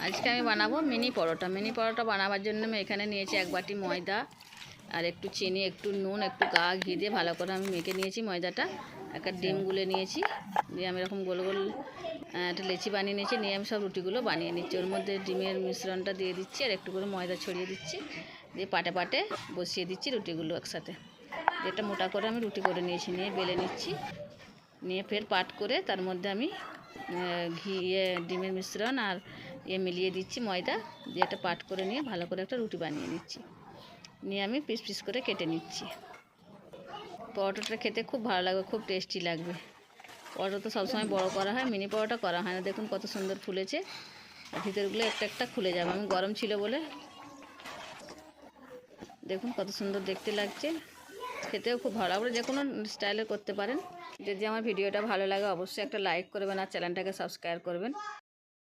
আজকে আমি বানাবো মিনি পরোটা। মিনি পরোটা বানাবার জন্য আমি এখানে নিয়েছি 1 বাটি ময়দা আর একটু চিনি, একটু নুন, একটু ঘি দিয়ে ভালো করে আমি মেখে নিয়েছি ময়দাটা। একটা ডিম গুলে নিয়েছি, দিয়ে আমি এরকম গোল গোল একটা লেচি বানিয়ে নিয়েছি। নিয়ে আমি সব রুটিগুলো বানিয়ে নিচ্ছি। ওর মধ্যে ডিমের মিশ্রণটা দিয়ে দিচ্ছি আর একটু করে ময়দা ছড়িয়ে দিচ্ছি, দিয়ে পাটে পাটে বসিয়ে দিচ্ছি রুটিগুলো একসাথে। যেটা মোটা করে আমি রুটি করে নিয়েছি, নিয়ে বেলে নিচ্ছি। নিয়ে ফের পাট করে তার মধ্যে আমি ডিমের মিশ্রণ আর মিলিয়ে দিচ্ছি ময়দা দিয়ে একটা পাট করে নিয়ে ভালো করে একটা রুটি বানিয়ে নিচ্ছি। নিয়ে আমি পিস পিস করে কেটে নিচ্ছি। পরোটাটা খেতে খুব ভালো লাগবে, খুব টেস্টি লাগবে। পরোটা তো সবসময় বড় করা হয়, মিনি পরোটা করা হয় না। দেখুন কত সুন্দর ফুলেছে, আর ভিতরগুলো একটা একটা খুলে যাবে। আমি গরম ছিল বলে দেখুন কত সুন্দর দেখতে লাগছে, খেতেও খুব ভালো। আপনারা যে কোনো স্টাইলের করতে পারেন। যদি আমার ভিডিওটা ভালো লাগে অবশ্যই একটা লাইক করবেন আর চ্যানেলটাকে সাবস্ক্রাইব করবেন।